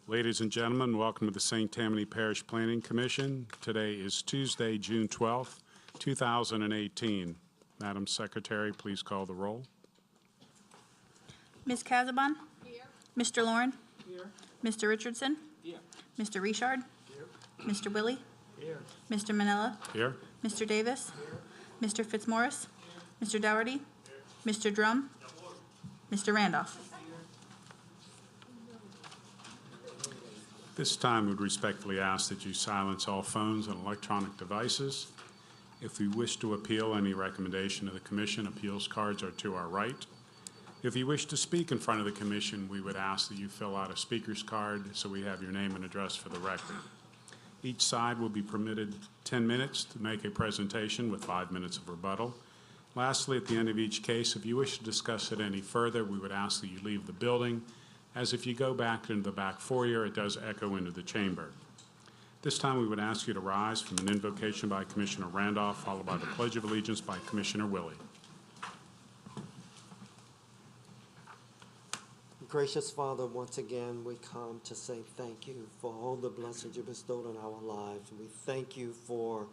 Ladies and gentlemen, welcome to the St. Tammany Parish Planning Commission. Today is Tuesday, June 12th, 2018. Madam Secretary, please call the roll. Ms. Casabon? Here. Mr. Lauren? Here. Mr. Richardson? Here. Mr. Richard? Here. Mr. Willie? Here. Mr. Manella? Here. Mr. Davis? Mr. Fitzmaurice? Mr. Dougherty? Mr. Drum? Mr. Randolph? This time, we would respectfully ask that you silence all phones and electronic devices. If you wish to appeal any recommendation of the Commission, appeals cards are to our right. If you wish to speak in front of the Commission, we would ask that you fill out a speaker's card so we have your name and address for the record. Each side will be permitted 10 minutes to make a presentation with 5 minutes of rebuttal. Lastly, at the end of each case, if you wish to discuss it any further, we would ask that you leave the building, as if you go back into the back foyer, it does echo into the chamber. This time we would ask you to rise from an invocation by Commissioner Randolph, followed by the Pledge of Allegiance by Commissioner Willie. Gracious Father, once again we come to say thank you for all the blessings you bestowed on our lives. We thank you for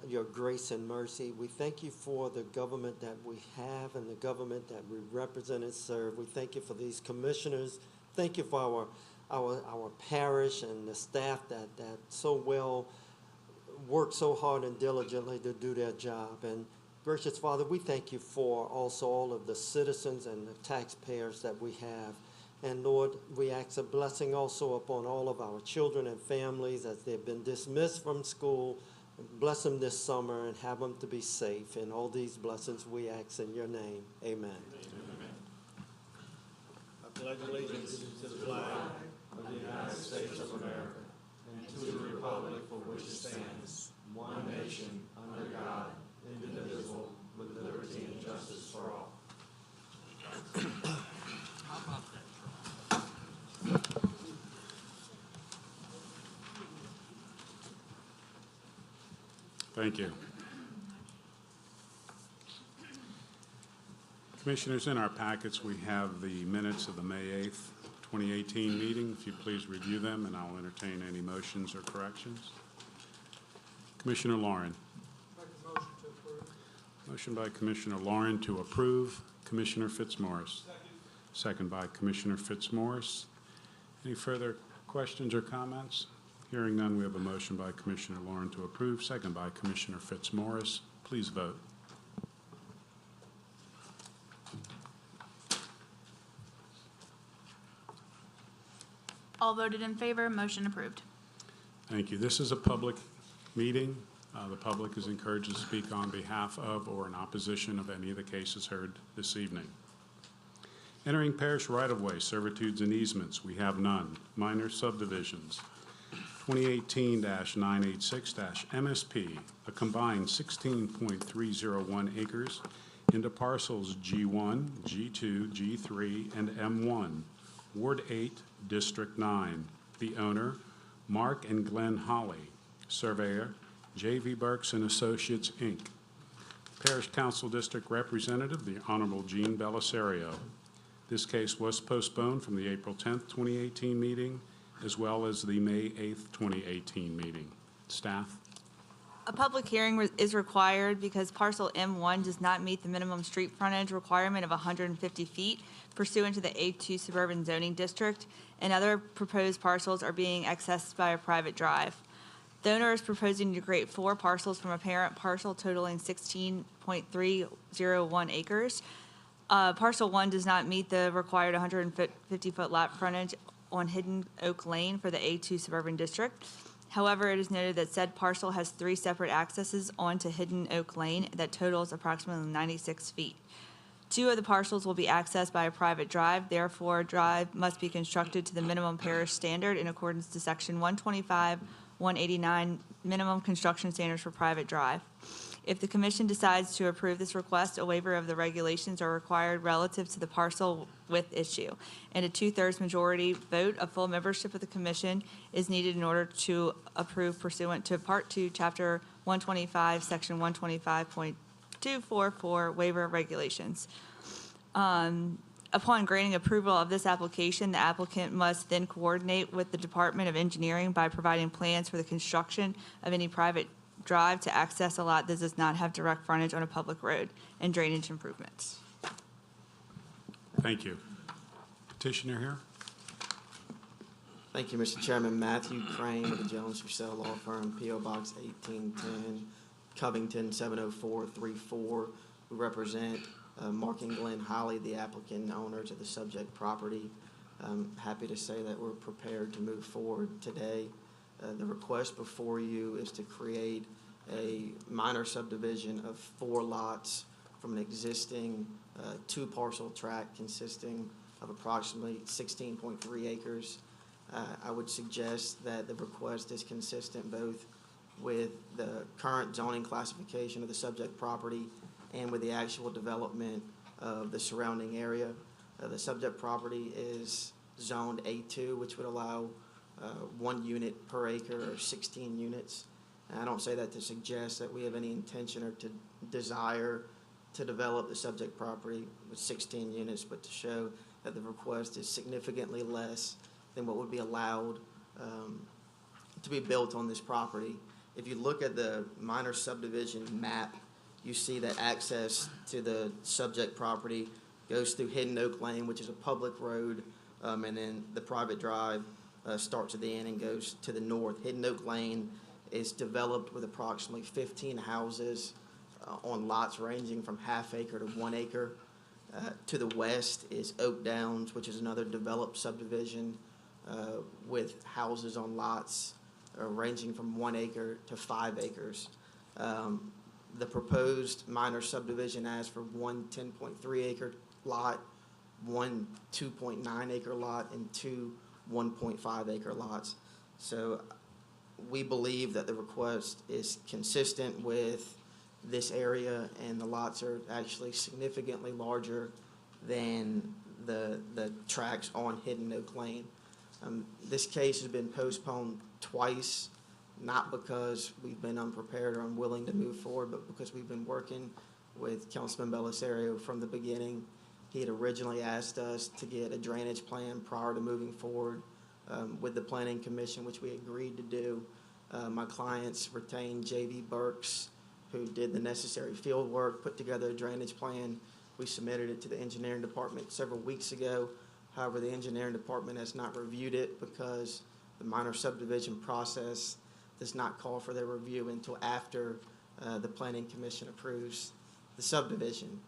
your grace and mercy. We thank you for the government that we have and the government that we represent and serve. We thank you for these commissioners. Thank you for our parish and the staff that so well work so hard and diligently to do their job. And gracious Father, we thank you for also all of the citizens and the taxpayers that we have. And Lord, we ask a blessing also upon all of our children and families as they've been dismissed from school. Bless them this summer and have them to be safe. And all these blessings we ask in your name. Amen. I pledge allegiance to the flag of the United States of America and to the republic for which it stands, one nation, under God, indivisible, with liberty and justice for all. Thank you. Commissioners, in our packets, we have the minutes of the May 8th, 2018 meeting. If you please review them, and I'll entertain any motions or corrections. Commissioner Lauren. Motion to approve. Motion by Commissioner Lauren to approve. Commissioner Fitzmaurice. Second by Commissioner Fitzmaurice. Any further questions or comments? Hearing none, we have a motion by Commissioner Lauren to approve, second by Commissioner Fitzmaurice. Please vote. All voted in favor. Motion approved. Thank you. This is a public meeting. The public is encouraged to speak on behalf of or in opposition of any of the cases heard this evening. Entering parish right-of-way, servitudes and easements, we have none. Minor subdivisions. 2018-986-MSP, a combined 16.301 acres into parcels G1, G2, G3, and M1, Ward 8, District 9. The owner, Mark and Glenn Holly. Surveyor, J.V. Burks and Associates, Inc. Parish Council District Representative, the Honorable Gene Belisario. This case was postponed from the April 10th, 2018 meeting, as well as the May 8th, 2018 meeting. Staff? A public hearing is required because parcel M1 does not meet the minimum street frontage requirement of 150 feet pursuant to the A2 suburban zoning district, and other proposed parcels are being accessed by a private drive. The owner is proposing to create 4 parcels from a parent parcel totaling 16.301 acres. Parcel 1 does not meet the required 150-foot lot frontage on Hidden Oak Lane for the A2 suburban district. However, it is noted that said parcel has 3 separate accesses onto Hidden Oak Lane that totals approximately 96 feet. 2 of the parcels will be accessed by a private drive. Therefore, a drive must be constructed to the minimum parish standard in accordance to section 125-189 minimum construction standards for private drive. If the commission decides to approve this request, a waiver of the regulations are required relative to the parcel width issue, and a 2/3 majority vote of full membership of the commission is needed in order to approve pursuant to Part 2, Chapter 125, Section 125.244, waiver of regulations. Upon granting approval of this application, the applicant must then coordinate with the Department of Engineering by providing plans for the construction of any private drive to access a lot that does not have direct frontage on a public road and drainage improvements. Thank you. Petitioner here? Thank you, Mr. Chairman. Matthew Crane with the Jones Purcell Law Firm, P.O. Box 1810, Covington 70434. We represent Mark and Glenn Holly, the applicant and owner to the subject property. I'm happy to say that we're prepared to move forward today. The request before you is to create a minor subdivision of 4 lots from an existing 2-parcel tract consisting of approximately 16.3 acres. I would suggest that the request is consistent both with the current zoning classification of the subject property and with the actual development of the surrounding area. The subject property is zoned A2, which would allow 1 unit per acre or 16 units. And I don't say that to suggest that we have any intention or to desire to develop the subject property with 16 units, but to show that the request is significantly less than what would be allowed to be built on this property. If you look at the minor subdivision map, you see that access to the subject property goes through Hidden Oak Lane, which is a public road, and then the private drive starts at the end and goes to the north. Hidden Oak Lane is developed with approximately 15 houses on lots ranging from ½ acre to 1 acre. To the west is Oak Downs, which is another developed subdivision with houses on lots ranging from 1 acre to 5 acres. The proposed minor subdivision asks for 1 10.3 acre lot, 1 2.9 acre lot, and 2 1.5 acre lots. So we believe that the request is consistent with this area, and the lots are actually significantly larger than the tracts on Hidden Oak Lane. This case has been postponed twice, not because we've been unprepared or unwilling to move forward, but because we've been working with Councilman Belisario from the beginning. He had originally asked us to get a drainage plan prior to moving forward with the Planning Commission, which we agreed to do. My clients retained J.V. Burks, who did the necessary field work, put together a drainage plan. We submitted it to the engineering department several weeks ago. However, the engineering department has not reviewed it because the minor subdivision process does not call for their review until after the Planning Commission approves the subdivision.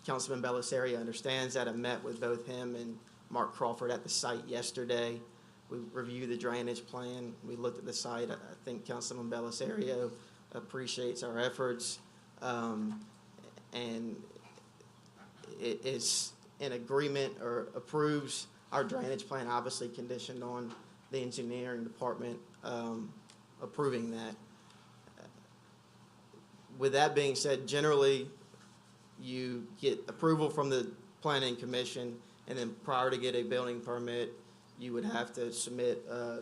Councilman Belisario understands that. I met with both him and Mark Crawford at the site yesterday. We reviewed the drainage plan. We looked at the site. I think Councilman Belisario appreciates our efforts, and it is in agreement or approves our drainage plan, obviously conditioned on the engineering department approving that. With that being said, generally you get approval from the Planning Commission, and then prior to get a building permit, you would have to submit a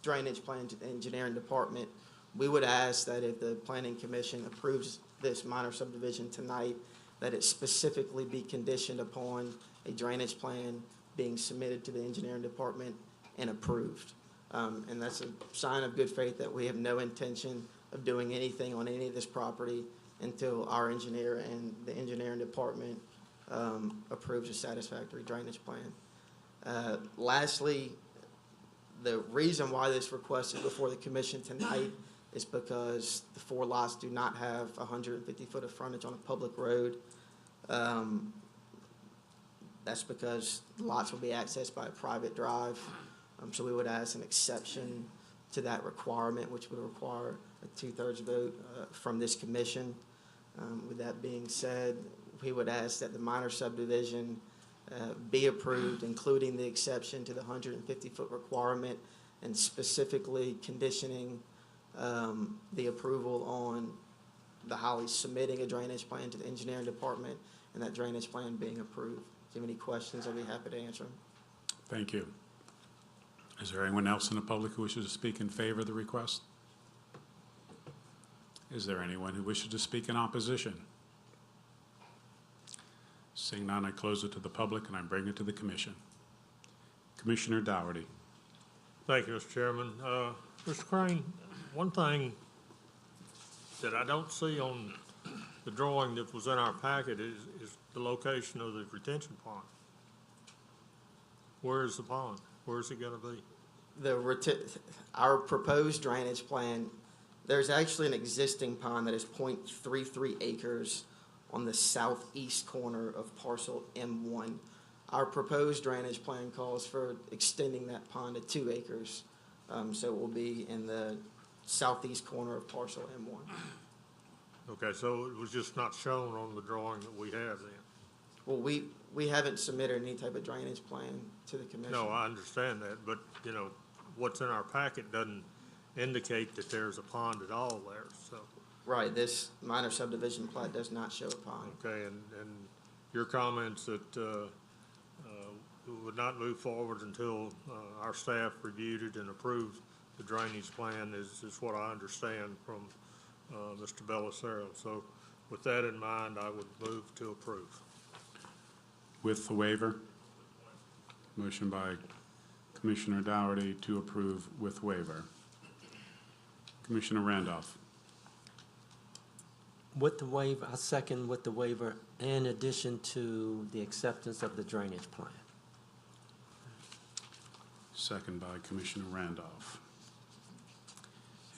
drainage plan to the engineering department. We would ask that if the Planning Commission approves this minor subdivision tonight, that it specifically be conditioned upon a drainage plan being submitted to the engineering department and approved. And that's a sign of good faith that we have no intention of doing anything on any of this property until our engineer and the engineering department approves a satisfactory drainage plan. Lastly, the reason why this request is before the commission tonight is because the 4 lots do not have 150 foot of frontage on a public road. That's because lots will be accessed by a private drive. So we would ask an exception to that requirement, which would require a 2/3 vote from this commission. With that being said, we would ask that the minor subdivision be approved, including the exception to the 150 foot requirement, and specifically conditioning the approval on the Hollies submitting a drainage plan to the engineering department and that drainage plan being approved. If you have any questions, I'll be happy to answer them. Thank you. Is there anyone else in the public who wishes to speak in favor of the request? Is there anyone who wishes to speak in opposition? Seeing none, I close it to the public and I bring it to the commission. Commissioner Dougherty. Thank you, Mr. Chairman. Mr. Crane, one thing that I don't see on the drawing that was in our packet is the location of the retention pond. Where is the pond? Where is it gonna be? Our proposed drainage plan, there's actually an existing pond that is 0.33 acres on the southeast corner of parcel M1. Our proposed drainage plan calls for extending that pond to 2 acres. So it will be in the southeast corner of parcel M1. Okay, so it was just not shown on the drawing that we have then? Well, we haven't submitted any type of drainage plan to the commission. No, I understand that, but, you know, what's in our packet doesn't indicate that there's a pond at all there, so. Right, this minor subdivision plat does not show a pond. Okay, and your comments that, we would not move forward until, our staff reviewed it and approved the drainage plan is what I understand from, Mr. Bellicero. So with that in mind, I would move to approve. With the waiver? Motion by Commissioner Dougherty to approve with waiver. Commissioner Randolph. With the waiver, I second with the waiver in addition to the acceptance of the drainage plan. Second by Commissioner Randolph.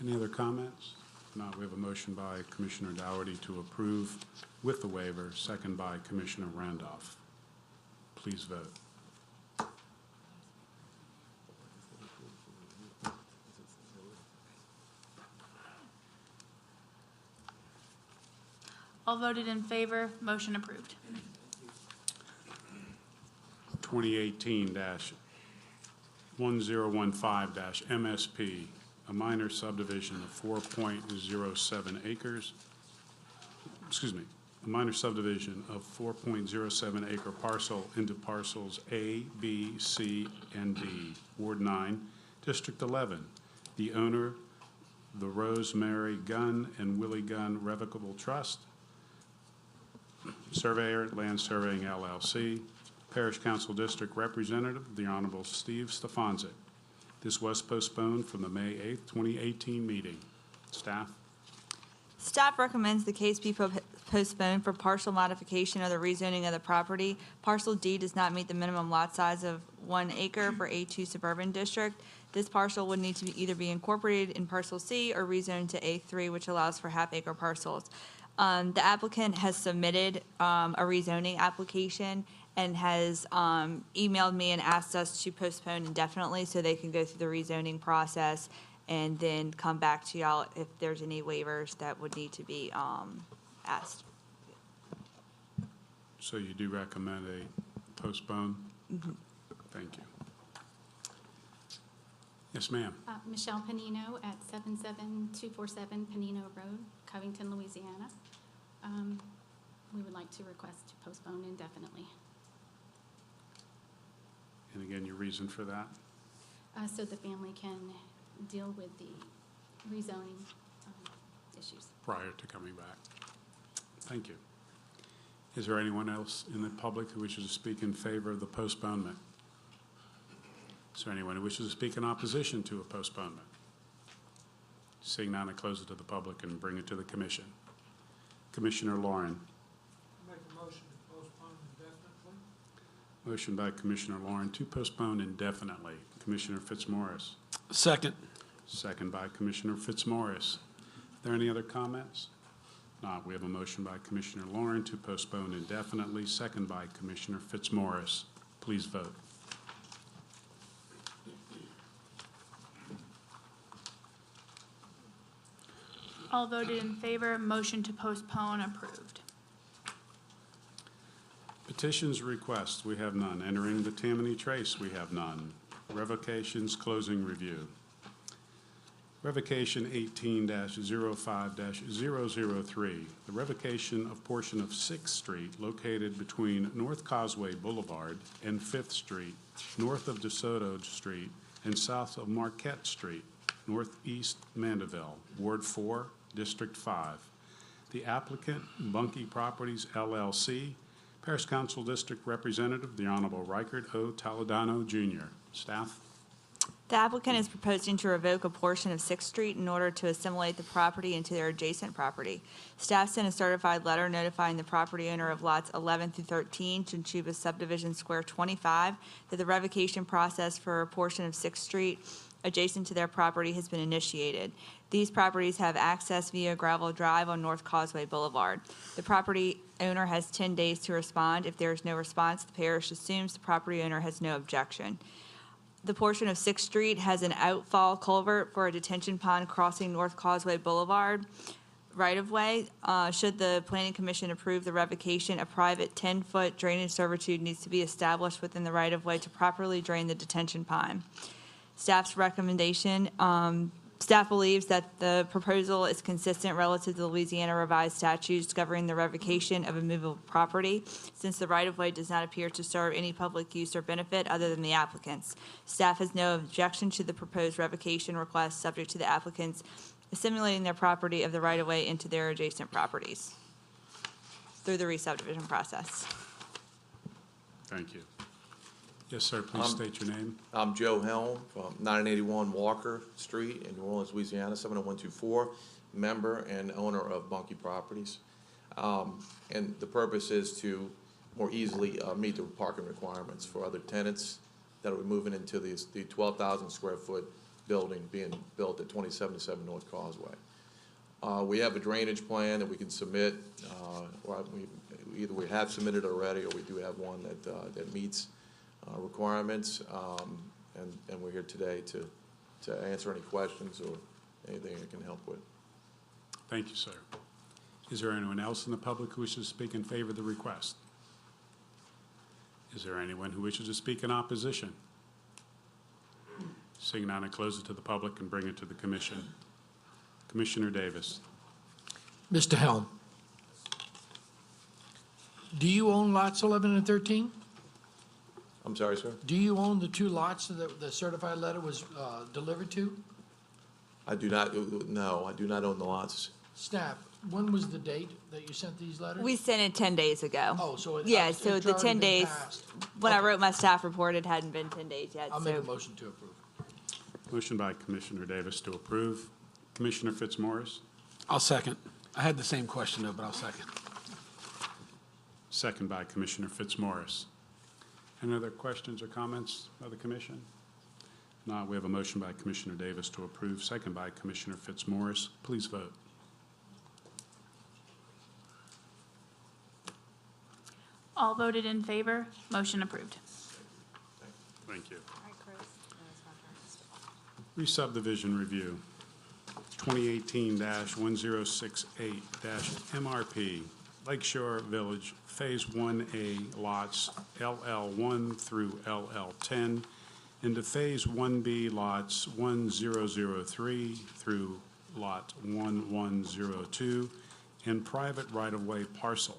Any other comments? If not, we have a motion by Commissioner Dougherty to approve with the waiver, second by Commissioner Randolph. Please vote. All voted in favor, motion approved. 2018-1015-MSP, a minor subdivision of 4.07 acres. Excuse me, a minor subdivision of 4.07 acre parcel into parcels A, B, C, and D, Ward 9, District 11. The owner, the Rosemary Gunn and Willie Gunn Revocable Trust. Surveyor, Land Surveying LLC. Parish Council District Representative, the Honorable Steve Stefanczyk. This was postponed from the May 8th, 2018 meeting. Staff? Staff recommends the case be postponed for partial modification of the rezoning of the property. Parcel D does not meet the minimum lot size of 1 acre for A2 suburban district. This parcel would need to either be incorporated in parcel C or rezoned to A3, which allows for half-acre parcels. The applicant has submitted a rezoning application and has emailed me and asked us to postpone indefinitely so they can go through the rezoning process and then come back to y'all if there's any waivers that would need to be asked. So you do recommend a postpone? Mm-hmm. Thank you. Yes, ma'am. Michelle Panino at 77247 Panino Road, Covington, Louisiana. We would like to request to postpone indefinitely. And again, your reason for that? So the family can deal with the rezoning issues. Prior to coming back. Thank you. Is there anyone else in the public who wishes to speak in favor of the postponement? Is there anyone who wishes to speak in opposition to a postponement? Seeing none, I close it to the public and bring it to the commission. Commissioner Lauren. Make a motion to postpone indefinitely. Motion by Commissioner Lauren to postpone indefinitely. Commissioner Fitzmaurice. Second. Second by Commissioner Fitzmaurice. Are there any other comments? Not. We have a motion by Commissioner Lauren to postpone indefinitely, second by Commissioner Fitzmaurice. Please vote. All voted in favor, motion to postpone approved. Petitions, requests, we have none. Entering the Tammany Trace, we have none. Revocations, closing review. Revocation 18-05-003, the revocation of portion of 6th Street located between North Causeway Boulevard and 5th Street, north of DeSoto Street and south of Marquette Street, northeast Mandeville, Ward 4, District 5. The applicant, Bunky Properties LLC, Parish Council District Representative, the Honorable Reichert O. Toledano, Jr. Staff? The applicant is proposing to revoke a portion of Sixth Street in order to assimilate the property into their adjacent property. Staff sent a certified letter notifying the property owner of lots 11 through 13, Chinchuba Subdivision Square 25, that the revocation process for a portion of Sixth Street adjacent to their property has been initiated. These properties have access via gravel drive on North Causeway Boulevard. The property owner has 10 days to respond. If there is no response, the parish assumes the property owner has no objection. The portion of Sixth Street has an outfall culvert for a detention pond crossing North Causeway Boulevard right-of-way. Should the Planning Commission approve the revocation, a private 10-foot drainage servitude needs to be established within the right-of-way to properly drain the detention pond. Staff's recommendation, staff believes that the proposal is consistent relative to the Louisiana revised statutes governing the revocation of immovable property, since the right-of-way does not appear to serve any public use or benefit other than the applicants. Staff has no objection to the proposed revocation request, subject to the applicants assimilating their property of the right-of-way into their adjacent properties through the re-subdivision process. Thank you. Yes, sir, please state your name. I'm Joe Helm from 981 Walker Street in New Orleans, Louisiana, 70124, member and owner of Bunkie Properties. And the purpose is to more easily meet the parking requirements for other tenants that are moving into the 12,000 square foot building being built at 2077 North Causeway. We have a drainage plan that we can submit, or either we have submitted already or we do have one that meets requirements, and we're here today to answer any questions or anything I can help with. Thank you, sir. Is there anyone else in the public who wishes to speak in favor of the request? Is there anyone who wishes to speak in opposition? Seeing none, I close it to the public and bring it to the commission. Commissioner Davis. Mr. Helm, do you own lots 11 and 13? I'm sorry, sir? Do you own the two lots that the certified letter was delivered to? I do not, no, I do not own the lots. Staff, when was the date that you sent these letters? We sent it 10 days ago. Oh, so it. Yeah, it's so the already 10 been days, passed. when I Okay. wrote my staff report, it hadn't been 10 days yet, I'll make a so. motion to approve. Motion by Commissioner Davis to approve. Commissioner Fitzmaurice. I'll second. I had the same question though, but I'll second. Second by Commissioner Fitzmaurice. Any other questions or comments by the commission? Not. We have a motion by Commissioner Davis to approve, second by Commissioner Fitzmaurice. Please vote. All voted in favor, motion approved. Thank you. Re-subdivision review, 2018-1068-MRP, Lakeshore Village, Phase 1A lots LL1 through LL10, into Phase 1B lots 1003 through Lot 1102, and private right-of-way parcel.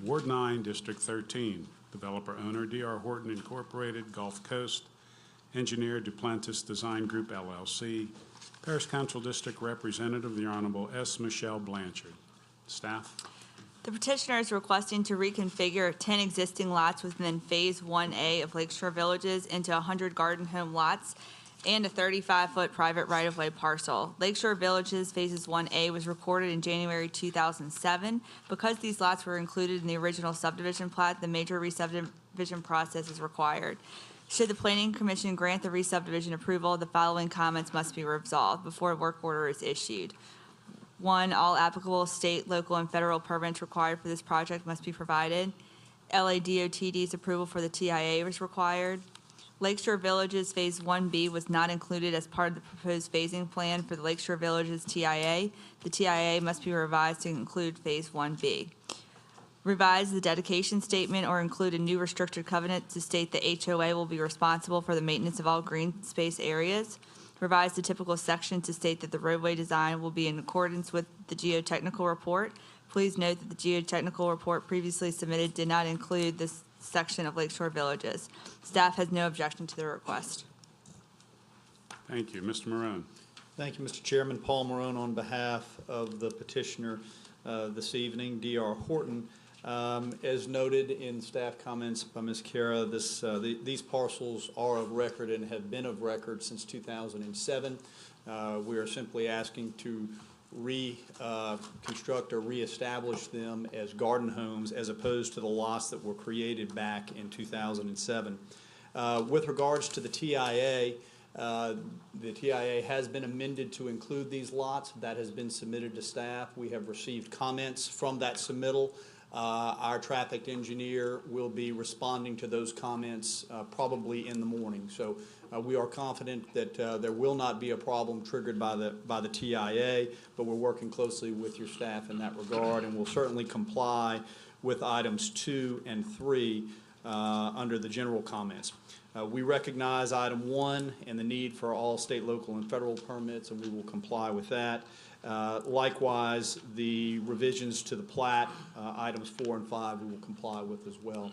Ward 9, District 13, developer owner D.R. Horton Incorporated, Gulf Coast, engineer Duplantis Design Group LLC, Parish Council District Representative, the Honorable S. Michelle Blanchard. Staff? The petitioner is requesting to reconfigure 10 existing lots within Phase 1A of Lakeshore Villages into 100 garden home lots and a 35-foot private right-of-way parcel. Lakeshore Villages Phases 1A was recorded in January 2007. Because these lots were included in the original subdivision plat, the major re-subdivision process is required. Should the Planning Commission grant the re-subdivision approval, the following comments must be resolved before a work order is issued. 1, all applicable state, local, and federal permits required for this project must be provided. LADOTD's approval for the TIA was required. Lakeshore Villages Phase 1B was not included as part of the proposed phasing plan for the Lakeshore Villages TIA. The TIA must be revised to include Phase 1B. Revise the dedication statement or include a new restricted covenant to state the HOA will be responsible for the maintenance of all green space areas. Revise the typical section to state that the roadway design will be in accordance with the geotechnical report. Please note that the geotechnical report previously submitted did not include this section of Lakeshore Villages. Staff has no objection to the request. Thank you. Mr. Marone. Thank you, Mr. Chairman. Paul Marone on behalf of the petitioner this evening, D.R. Horton. As noted in staff comments by Ms. Kara, these parcels are of record and have been of record since 2007. We are simply asking to reconstruct or reestablish them as garden homes as opposed to the lots that were created back in 2007. With regards to the TIA has been amended to include these lots. That has been submitted to staff. We have received comments from that submittal. Our traffic engineer will be responding to those comments probably in the morning. So we are confident that there will not be a problem triggered by the TIA, but we're working closely with your staff in that regard, and we'll certainly comply with items 2 and 3 under the general comments. We recognize item 1 and the need for all state, local, and federal permits, and we will comply with that. Likewise, the revisions to the plat, items 4 and 5, we will comply with as well.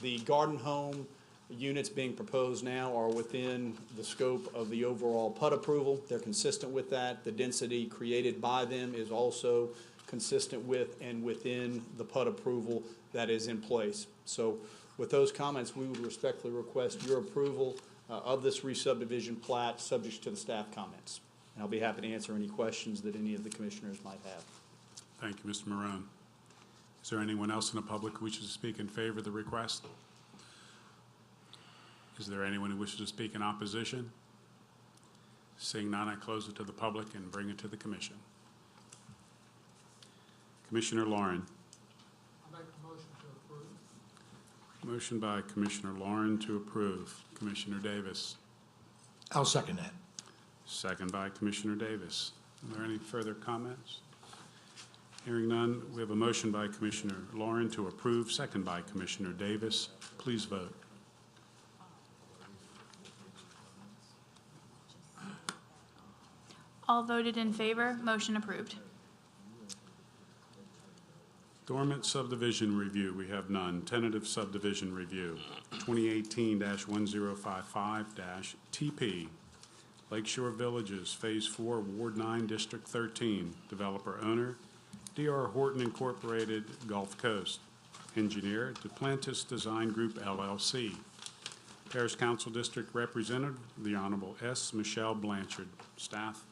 The garden home units being proposed now are within the scope of the overall PUD approval. They're consistent with that. The density created by them is also consistent with and within the PUD approval that is in place. So with those comments, we would respectfully request your approval of this re-subdivision plat subject to the staff comments. And I'll be happy to answer any questions that any of the commissioners might have. Thank you, Mr. Marone. Is there anyone else in the public who wishes to speak in favor of the request? Is there anyone who wishes to speak in opposition? Seeing none, I close it to the public and bring it to the commission. Commissioner Lauren. I make a motion to approve. Motion by Commissioner Lauren to approve. Commissioner Davis. I'll second that. Second by Commissioner Davis. Are there any further comments? Hearing none, we have a motion by Commissioner Lauren to approve, second by Commissioner Davis. Please vote. All voted in favor, motion approved. Dormant subdivision review, we have none. Tentative subdivision review, 2018-1055-TP, Lakeshore Villages, Phase 4, Ward 9, District 13. Developer owner, D.R. Horton Incorporated, Gulf Coast. Engineer, Duplantis Design Group, LLC. Parish Council District Representative, the Honorable S. Michelle Blanchard. Staff.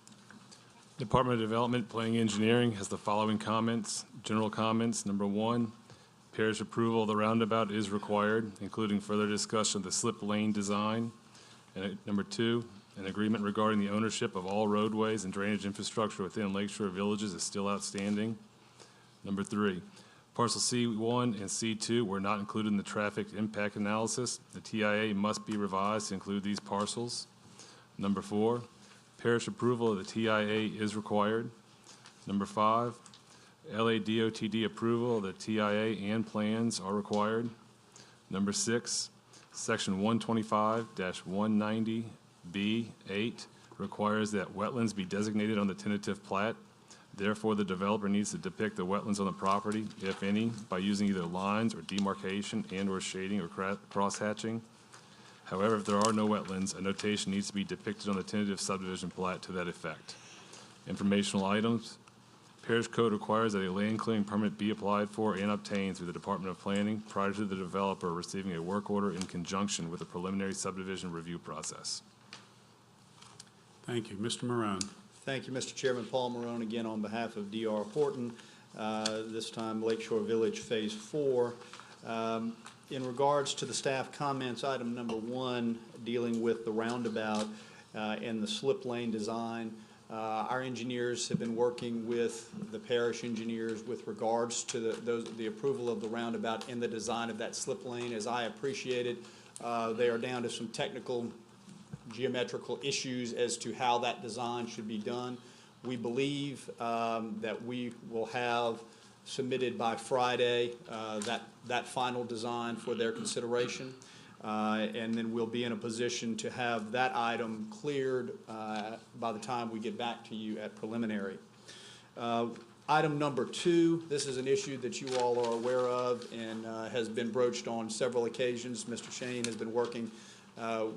Department of Development, Planning and Engineering has the following comments. General comments. Number 1, parish approval of the roundabout is required, including further discussion of the slip lane design. And number 2, an agreement regarding the ownership of all roadways and drainage infrastructure within Lakeshore Villages is still outstanding. Number 3, parcel C1 and C2 were not included in the traffic impact analysis. The TIA must be revised to include these parcels. Number 4, parish approval of the TIA is required. Number 5, LADOTD approval of the TIA and plans are required. Number 6, section 125-190B8 requires that wetlands be designated on the tentative plat. Therefore, the developer needs to depict the wetlands on the property, if any, by using either lines or demarcation and/or shading or cross-hatching. However, if there are no wetlands, a notation needs to be depicted on the tentative subdivision plat to that effect. Informational items. Parish Code requires that a land clearing permit be applied for and obtained through the Department of Planning prior to the developer receiving a work order in conjunction with the preliminary subdivision review process. Thank you. Mr. Marone. Thank you, Mr. Chairman. Paul Marone again on behalf of D.R. Horton, this time Lakeshore Village Phase 4. In regards to the staff comments, item number 1, dealing with the roundabout and the slip lane design, our engineers have been working with the parish engineers with regards to the approval of the roundabout and the design of that slip lane. As I appreciated, they are down to some technical geometrical issues as to how that design should be done. We believe that we will have submitted by Friday that final design for their consideration, and then we'll be in a position to have that item cleared by the time we get back to you at preliminary. Item number 2, this is an issue that you all are aware of and has been broached on several occasions. Mr. Shane has been working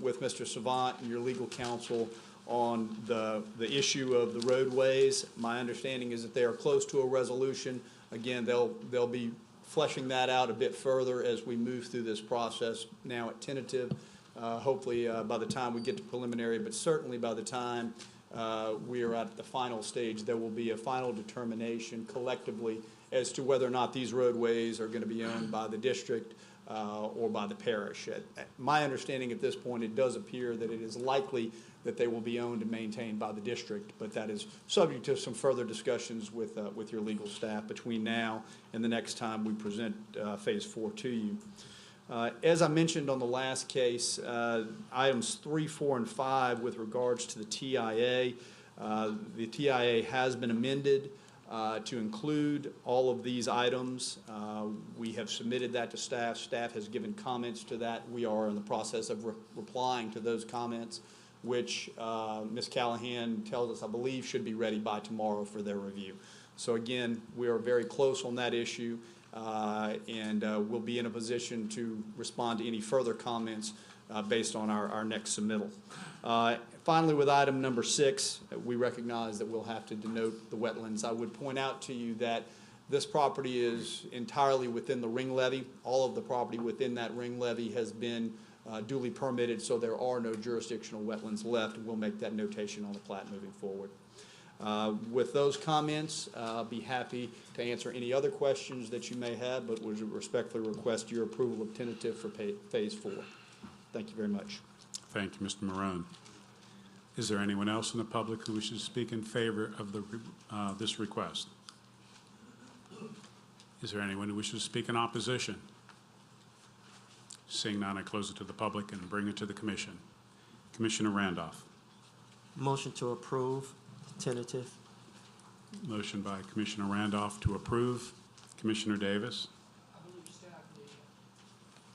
with Mr. Savant and your legal counsel on the issue of the roadways. My understanding is that they are close to a resolution. Again, they'll be fleshing that out a bit further as we move through this process now at tentative. Hopefully, by the time we get to preliminary, but certainly by the time we are at the final stage, there will be a final determination collectively as to whether or not these roadways are going to be owned by the district or by the parish. My understanding at this point, it does appear that it is likely that they will be owned and maintained by the district, but that is subject to some further discussions with your legal staff between now and the next time we present Phase 4 to you. As I mentioned on the last case, items 3, 4, and 5 with regards to the TIA, the TIA has been amended to include all of these items. We have submitted that to staff. Staff has given comments to that. We are in the process of replying to those comments, which Ms. Callahan tells us, I believe, should be ready by tomorrow for their review. So again, we are very close on that issue, and we'll be in a position to respond to any further comments based on our next submittal. Finally, with item number 6, we recognize that we'll have to denote the wetlands. I would point out to you that this property is entirely within the ring levee. All of the property within that ring levee has been duly permitted, so there are no jurisdictional wetlands left, and we'll make that notation on the plat moving forward. With those comments, I'll be happy to answer any other questions that you may have, but would respectfully request your approval of tentative for Phase 4. Thank you very much. Thank you, Mr. Marone. Is there anyone else in the public who wishes to speak in favor of this request? Is there anyone who wishes to speak in opposition? Seeing none, I close it to the public and bring it to the commission. Commissioner Randolph. Motion to approve, tentative. Motion by Commissioner Randolph to approve. Commissioner Davis.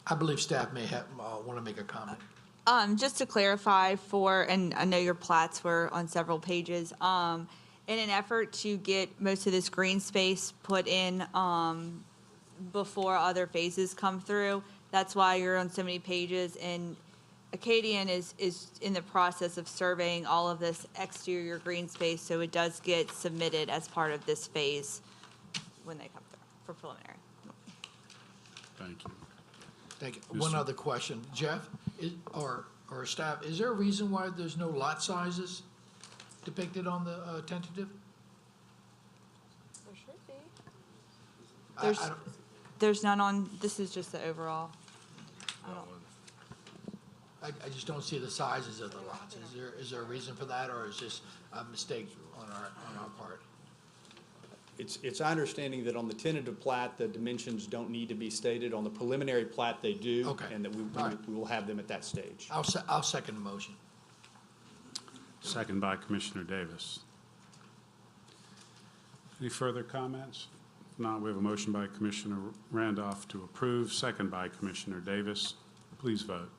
I believe staff may have, want to make a comment. Just to clarify and I know your plats were on several pages, in an effort to get most of this green space put in before other phases come through, that's why you're on so many pages, and Acadian is in the process of surveying all of this exterior green space, so it does get submitted as part of this phase when they come through for preliminary. Thank you. Thank you. One other question. Jeff, or staff, is there a reason why there's no lot sizes depicted on the tentative? There should be. There's none on, this is just the overall. I just don't see the sizes of the lots. Is there a reason for that, or is this a mistake on our part? It's our understanding that on the tentative plat, the dimensions don't need to be stated. On the preliminary plat, they do. Okay. And that we will have them at that stage. I'll second the motion. Second by Commissioner Davis. Any further comments? If not, we have a motion by Commissioner Randolph to approve, second by Commissioner Davis. Please vote.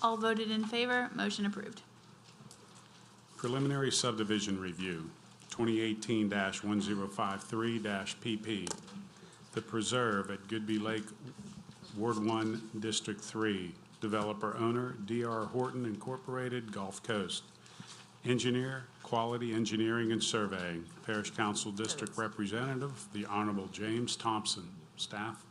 All voted in favor, motion approved. Preliminary subdivision review, 2018-1053-PP. The Preserve at Goodby Lake, Ward 1, District 3. Developer owner, D.R. Horton Incorporated, Gulf Coast. Engineer, Quality Engineering and Surveying. Parish Council District Representative, the Honorable James Thompson. Staff?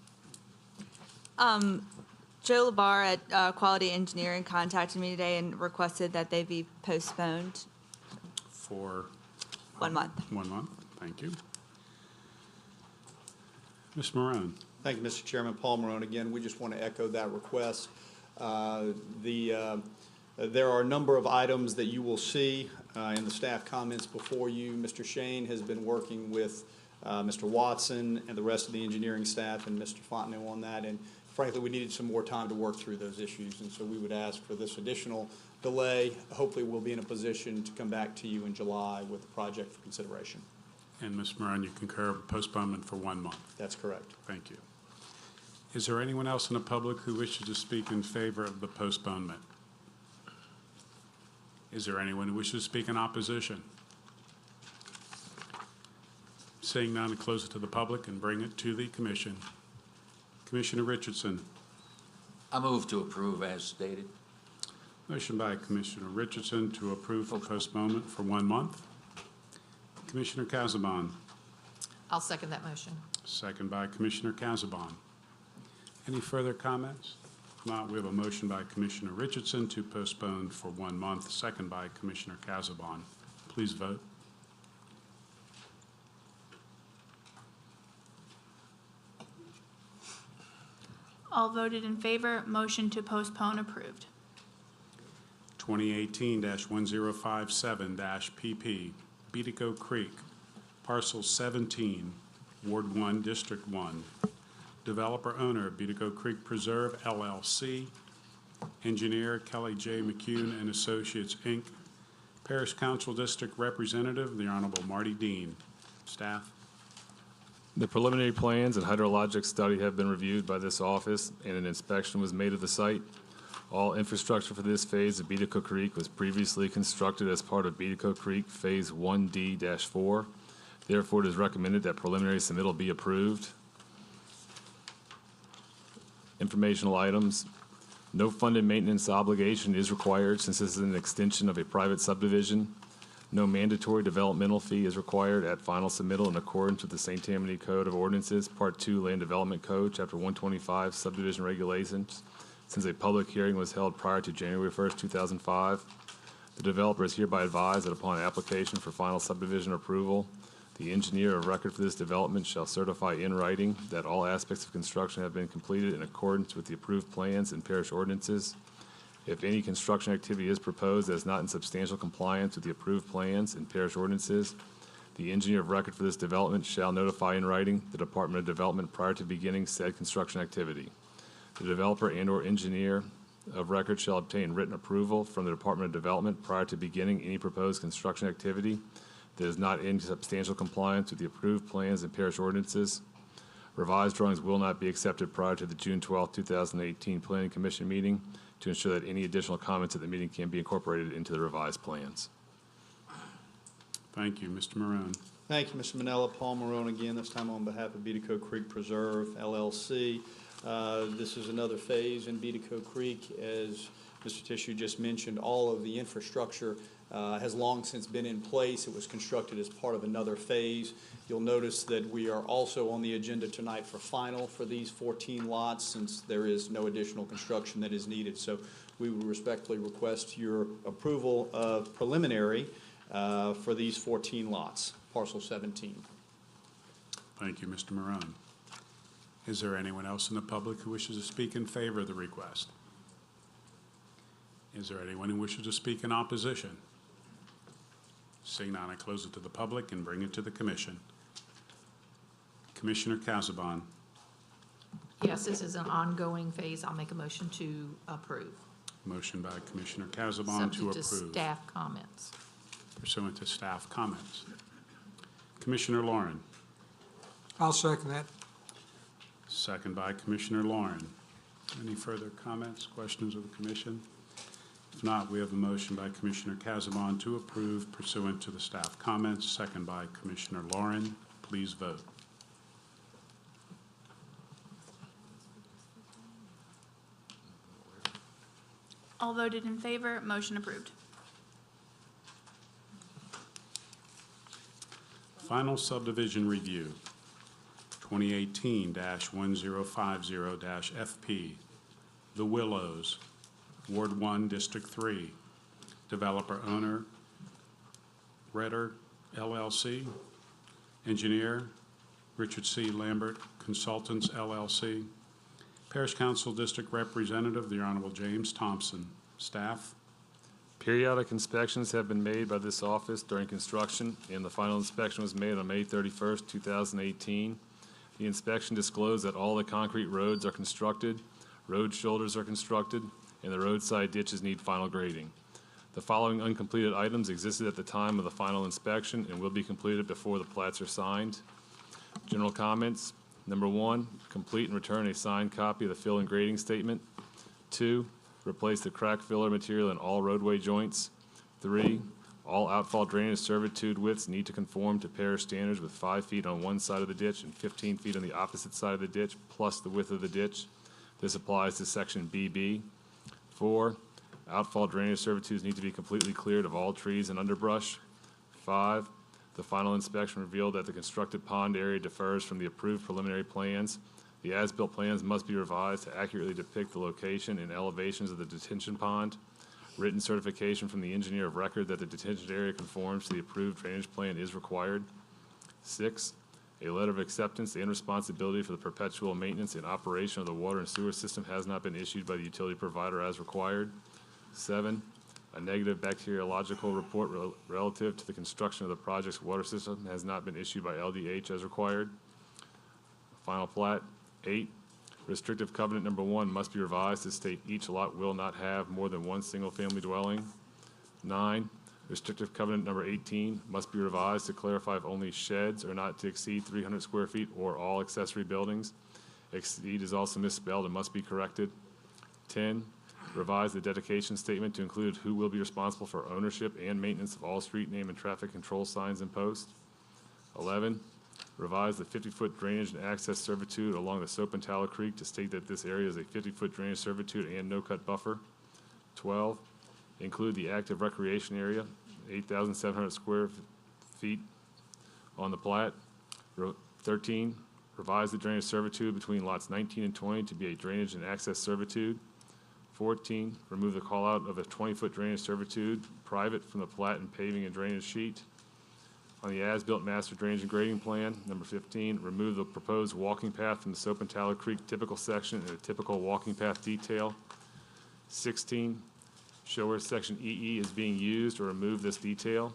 Joe Labar at Quality Engineering contacted me today and requested that they be postponed For 1 month. 1 month. Thank you. Ms. Marone. Thank you, Mr. Chairman. Paul Marone again. We just want to echo that request. There are a number of items that you will see in the staff comments before you. Mr. Shane has been working with Mr. Watson and the rest of the engineering staff and Mr. Fontenot on that. And frankly, we needed some more time to work through those issues. And so we would ask for this additional delay. Hopefully, we'll be in a position to come back to you in July with the project for consideration. And Ms. Marone, you concur with postponement for 1 month. That's correct. Thank you. Is there anyone else in the public who wishes to speak in favor of the postponement? Is there anyone who wishes to speak in opposition? Seeing none, close it to the public and bring it to the commission. Commissioner Richardson. I move to approve as stated. Motion by Commissioner Richardson to approve for postponement for 1 month. Commissioner Casabon. I'll second that motion. Second by Commissioner Casabon. Any further comments? If not, we have a motion by Commissioner Richardson to postpone for 1 month, second by Commissioner Casabon. Please vote. All voted in favor, motion to postpone approved. 2018-1057-PP, Beatico Creek, Parcel 17, Ward 1, District 1. Developer owner, Beatico Creek Preserve LLC. Engineer, Kelly J. McCune and Associates, Inc. Parish Council District Representative, the Honorable Marty Dean. Staff. The preliminary plans and hydrologic study have been reviewed by this office, and an inspection was made of the site. All infrastructure for this phase of Beatico Creek was previously constructed as part of Beatico Creek Phase 1D-4. Therefore, it is recommended that preliminary submittal be approved. Informational items. No funded maintenance obligation is required since this is an extension of a private subdivision. No mandatory developmental fee is required at final submittal in accordance with the St. Tammany Code of Ordinances, Part 2 Land Development Code, Chapter 125, Subdivision Regulations, since a public hearing was held prior to January 1st, 2005. The developer is hereby advised that upon application for final subdivision approval, the engineer of record for this development shall certify in writing that all aspects of construction have been completed in accordance with the approved plans and parish ordinances. If any construction activity is proposed that is not in substantial compliance with the approved plans and parish ordinances, the engineer of record for this development shall notify in writing the Department of Development prior to beginning said construction activity. The developer and/or engineer of record shall obtain written approval from the Department of Development prior to beginning any proposed construction activity that is not in substantial compliance with the approved plans and parish ordinances. Revised drawings will not be accepted prior to the June 12, 2018 Planning Commission meeting to ensure that any additional comments at the meeting can be incorporated into the revised plans. Thank you. Mr. Marone. Thank you, Mr. Manella. Paul Marone again, this time on behalf of Beatico Creek Preserve LLC. This is another phase in Beatico Creek. As Mr. Tissue just mentioned, all of the infrastructure has long since been in place. It was constructed as part of another phase. You'll notice that we are also on the agenda tonight for final for these 14 lots, since there is no additional construction that is needed. So we would respectfully request your approval of preliminary for these 14 lots, parcel 17. Thank you, Mr. Marone. Is there anyone else in the public who wishes to speak in favor of the request? Is there anyone who wishes to speak in opposition? Seeing none, I close it to the public and bring it to the commission. Commissioner Casabon. Yes, this is an ongoing phase. I'll make a motion to approve. Motion by Commissioner Casabon to approve. Subject to staff comments. Pursuant to staff comments. Commissioner Lauren. I'll second that. Second by Commissioner Lauren. Any further comments, questions of the commission? If not, we have a motion by Commissioner Casabon to approve pursuant to the staff comments, second by Commissioner Lauren. Please vote. All voted in favor, motion approved. Final subdivision review, 2018-1050-FP, The Willows, Ward 1, District 3. Developer owner, Redder LLC. Engineer, Richard C. Lambert Consultants LLC. Parish Council District Representative, the Honorable James Thompson. Staff. Periodic inspections have been made by this office during construction, and the final inspection was made on May 31st, 2018. The inspection disclosed that all the concrete roads are constructed, road shoulders are constructed, and the roadside ditches need final grading. The following uncompleted items existed at the time of the final inspection and will be completed before the plats are signed. General comments. Number 1, complete and return a signed copy of the fill and grading statement. 2, replace the crack filler material in all roadway joints. 3, all outfall drainage servitude widths need to conform to parish standards with 5 feet on one side of the ditch and 15 feet on the opposite side of the ditch, plus the width of the ditch. This applies to section BB. 4, Outfall drainage servitudes need to be completely cleared of all trees and underbrush. 5, the final inspection revealed that the constructed pond area differs from the approved preliminary plans. The as-built plans must be revised to accurately depict the location and elevations of the detention pond. Written certification from the engineer of record that the detention area conforms to the approved drainage plan is required. 6, a letter of acceptance and responsibility for the perpetual maintenance and operation of the water and sewer system has not been issued by the utility provider as required. 7, a negative bacteriological report relative to the construction of the project's water system has not been issued by LDH as required. Final plat. 8, restrictive covenant number 1 must be revised to state each lot will not have more than one single-family dwelling. 9, restrictive covenant number 18 must be revised to clarify if only sheds are not to exceed 300 square feet or all accessory buildings. Exceed is also misspelled and must be corrected. 10, revise the dedication statement to include who will be responsible for ownership and maintenance of all street name and traffic control signs and posts. 11, revise the 50-foot drainage and access servitude along the Soap and Tallow Creek to state that this area is a 50-foot drainage servitude and no-cut buffer. 12, include the active recreation area, 8,700 square feet on the plat. 13, revise the drainage servitude between lots 19 and 20 to be a drainage and access servitude. 14, remove the call-out of a 20-foot drainage servitude, private from the plat and paving and drainage sheet. On the as-built master drainage and grading plan, number 15, remove the proposed walking path from the Soap and Tallow Creek typical section and a typical walking path detail. 16, show where section EE is being used or remove this detail.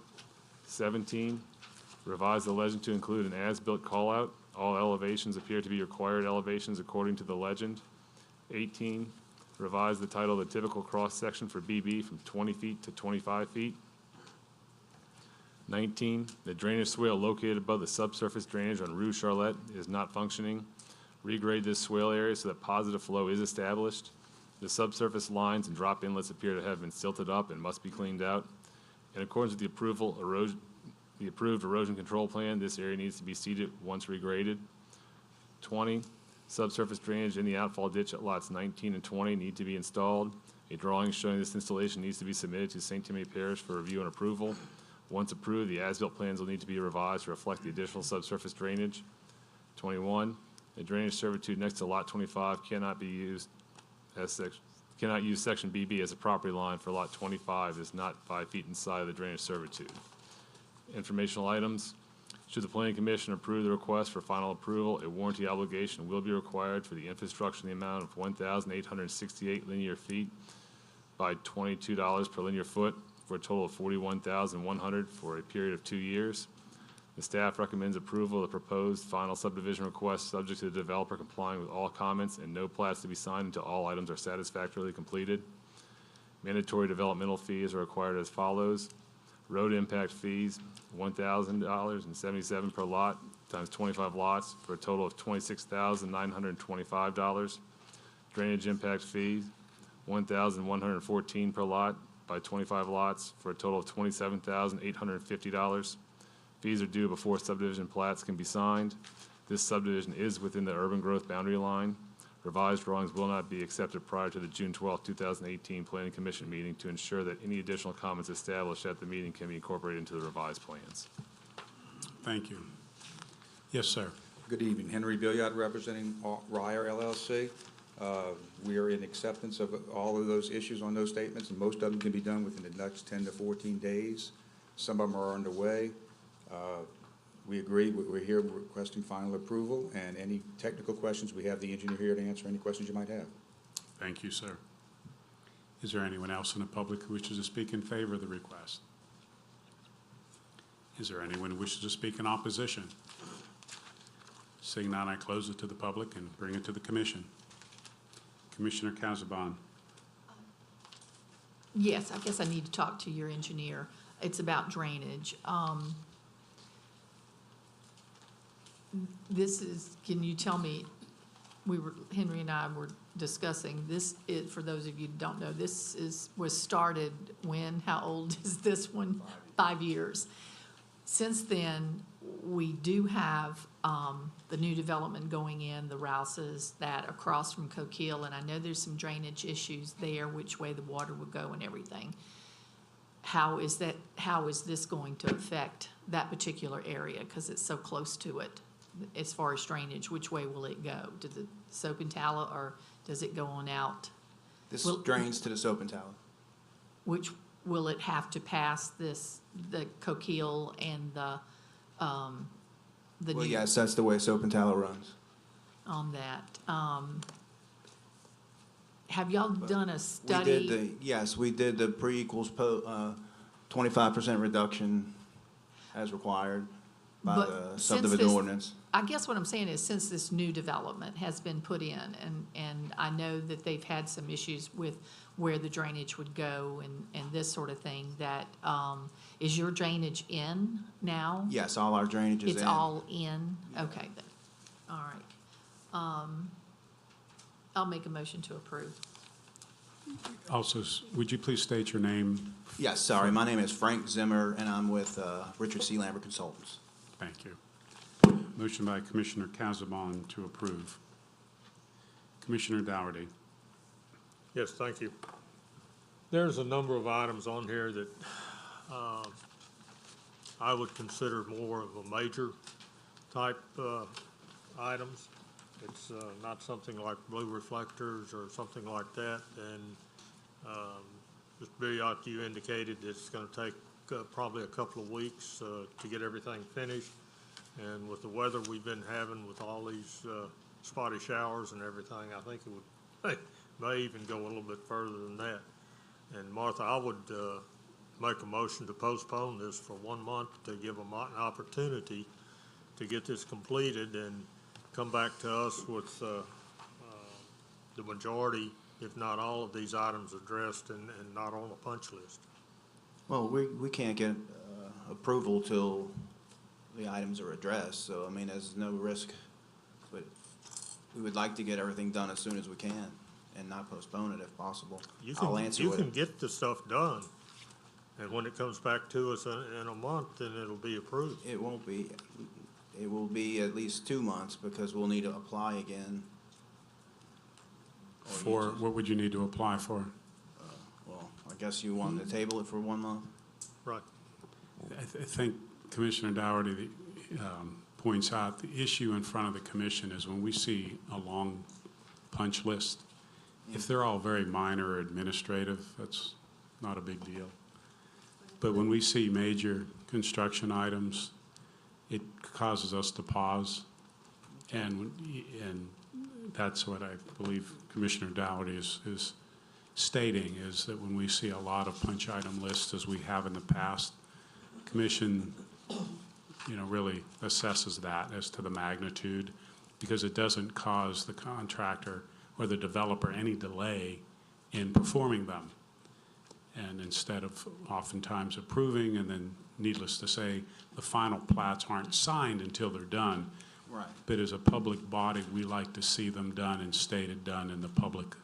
17, revise the legend to include an as-built call-out. All elevations appear to be required elevations according to the legend. 18, revise the title of the typical cross-section for BB from 20 feet to 25 feet. 19, the drainage swale located above the subsurface drainage on Rue Charlotte is not functioning. Regrade this swale area so that positive flow is established. The subsurface lines and drop inlets appear to have been silted up and must be cleaned out. In accordance with the approved erosion control plan, this area needs to be seeded once regraded. 20, subsurface drainage in the outfall ditch at lots 19 and 20 need to be installed. A drawing showing this installation needs to be submitted to St.Tammany Parish for review and approval. Once approved, the as-built plans will need to be revised to reflect the additional subsurface drainage. 21, a drainage servitude next to lot 25 cannot use section BB as a property line for lot 25 is not 5 feet inside of the drainage servitude. Informational items. Should the Planning Commission approve the request for final approval, a warranty obligation will be required for the infrastructure in the amount of 1,868 linear feet by $22 per linear foot for a total of $41,100 for a period of 2 years. The staff recommends approval of the proposed final subdivision request subject to the developer complying with all comments and no plats to be signed until all items are satisfactorily completed. Mandatory developmental fees are required as follows. Road impact fees, $1,000.77 per lot times 25 lots for a total of $26,925. Drainage impact fees, $1,114 per lot by 25 lots for a total of $27,850. Fees are due before subdivision plats can be signed. This subdivision is within the urban growth boundary line. Revised drawings will not be accepted prior to the June 12, 2018 Planning Commission meeting to ensure that any additional comments established at the meeting can be incorporated into the revised plans. Thank you. Yes, sir. Good evening. Henry Billiard representing Ryer LLC. We are in acceptance of all of those issues on those statements, and most of them can be done within the next 10 to 14 days. Some of them are underway. We agree. We're here requesting final approval, and any technical questions, we have the engineer here to answer any questions you might have. Thank you, sir. Is there anyone else in the public who wishes to speak in favor of the request? Is there anyone who wishes to speak in opposition? Seeing none, I close it to the public and bring it to the commission. Commissioner Casabon. Yes, I guess I need to talk to your engineer. It's about drainage. This is, can you tell me, Henry and I were discussing, this is, for those of you who don't know, was started when, how old is this one? 5 years. Since then, we do have, the new development going in, the Rouses, that across from Coquille, and I know there's some drainage issues there, which way the water would go and everything. How is this going to affect that particular area, because it's so close to it? As far as drainage, which way will it go? To the Soap and Tallow, or does it go on out? This Well- drains to the Soap and Tallow. Which, will it have to pass the Coquille and the Well, new, yes, that's the way Soap and Tallow runs. on that? Have y'all done a We study? did we did the pre-equals 25% reduction as required by But the since subdivision this- ordinance. I guess what I'm saying is, since this new development has been put in, and I know that they've had some issues with where the drainage would go and this sort of thing, that, is your drainage in now? Yes, all our drainage is in. It's all in? Okay, then, all right. I'll make a motion to approve. Also, would you please state your name? Yes, sorry, my name is Frank Zimmer, and I'm with Richard C. Lambert Consultants. Thank you. Motion by Commissioner Casabon to approve. Commissioner Dougherty. Yes, thank you. There's a number of items on here that I would consider more of a major type items. It's not something like blue reflectors or something like that. And Mr. Billiot, you indicated that it's going to take probably a couple of weeks to get everything finished. And with the weather we've been having with all these spotty showers and everything, I think it would may even go a little bit further than that. And Martha, I would make a motion to postpone this for 1 month to give them an opportunity to get this completed and come back to us with the majority, if not all, of these items addressed and not on a punch list. Well, we can't get approval till the items are addressed, so I mean, there's no risk. But we would like to get everything done as soon as we can and not postpone it if possible. I'll answer You with can get the stuff done, and when it comes back to us in a month, then it'll be approved. It won't be. It will be at least 2 months because we'll need to apply again. For, what would you need to apply for? Well, I guess you want to table it for 1 month? Right. I think Commissioner Dougherty points out the issue in front of the commission is when we see a long punch list, if they're all very minor or administrative, that's not a big deal. But when we see major construction items, it causes us to pause. And that's what I believe Commissioner Dougherty is stating, is that when we see a lot of punch item lists, as we have in the past, Commission, really assesses that as to the magnitude, because it doesn't cause the contractor or the developer any delay in performing them. And instead of oftentimes approving, and then needless to say, the final plats aren't signed until they're done. Right. But as a public body, we like to see them done and stated done in the public,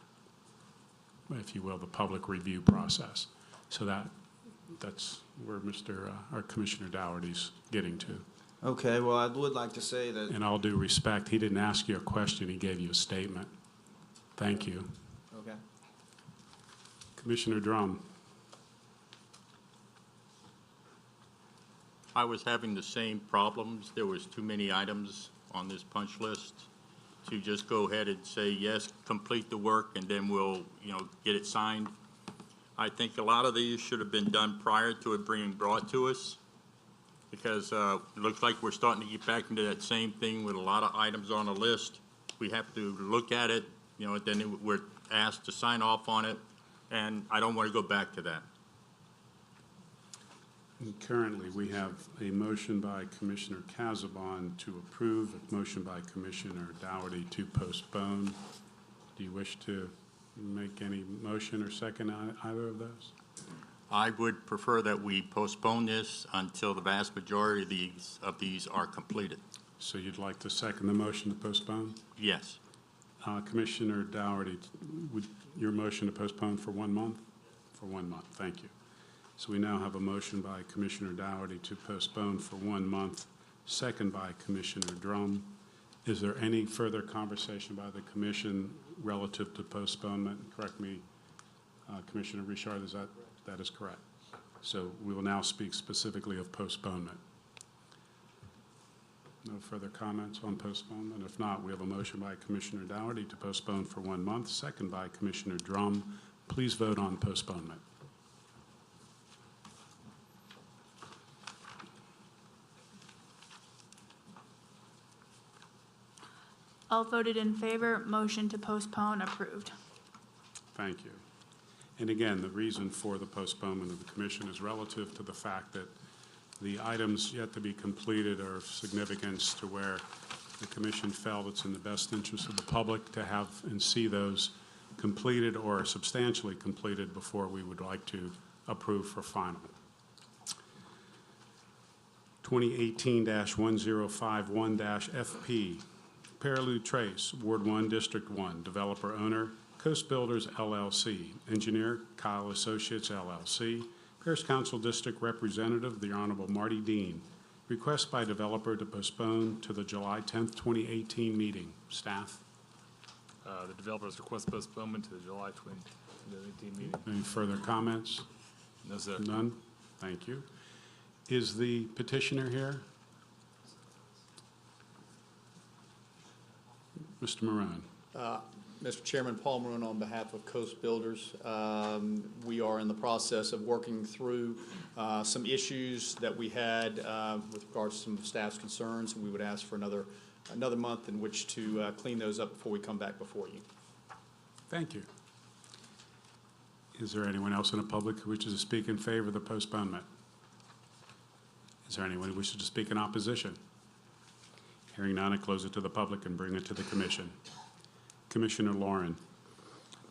if you will, the public review process. So that's where our Commissioner Dougherty's getting to. Okay, well, I would like to say that. In all due respect, he didn't ask you a question, he gave you a statement. Thank you. Okay. Commissioner Drum. I was having the same problems. There was too many items on this punch list to just go ahead and say, yes, complete the work, and then we'll, get it signed. I think a lot of these should have been done prior to it being brought to us, because it looks like we're starting to get back into that same thing with a lot of items on the list. We have to look at it, then we're asked to sign off on it, and I don't want to go back to that. Currently, we have a motion by Commissioner Casabon to approve, a motion by Commissioner Dougherty to postpone. Do you wish to make any motion or second on either of those? I would prefer that we postpone this until the vast majority of these are completed. So you'd like to second the motion to postpone? Yes. Commissioner Dougherty, would your motion to postpone for 1 month? For 1 month, thank you. So we now have a motion by Commissioner Dougherty to postpone for 1 month second by Commissioner Drum. Is there any further conversation by the commission relative to postponement? Correct me, Commissioner Richard, that is correct. So we will now speak specifically of postponement. No further comments on postponement? If not, we have a motion by Commissioner Dougherty to postpone for 1 month, second by Commissioner Drum. Please vote on postponement. All voted in favor, motion to postpone approved. Thank you. And again, the reason for the postponement of the commission is relative to the fact that the items yet to be completed are of significance to where the commission felt it's in the best interest of the public to have and see those completed or substantially completed before we would like to approve for final. 2018-1051-FP, Perilou Trace, Ward 1, District 1, developer owner, Coast Builders LLC, engineer, Kyle Associates LLC, Parish Council District Representative, the Honorable Marty Dean. Request by developer to postpone to the July 10th, 2018 meeting. Staff? The developers request postponement to the July 2018 meeting. Any further comments? No, sir. None? Thank you. Is the petitioner here? Mr. Maroon. Mr. Chairman, Paul Maroon on behalf of Coast Builders. We are in the process of working through some issues that we had with regards to some of staff's concerns, and we would ask for another month in which to clean those up before we come back before you. Thank you. Is there anyone else in the public who wishes to speak in favor of the postponement? Is there anyone who wishes to speak in opposition? Hearing none, I close it to the public and bring it to the commission. Commissioner Lauren.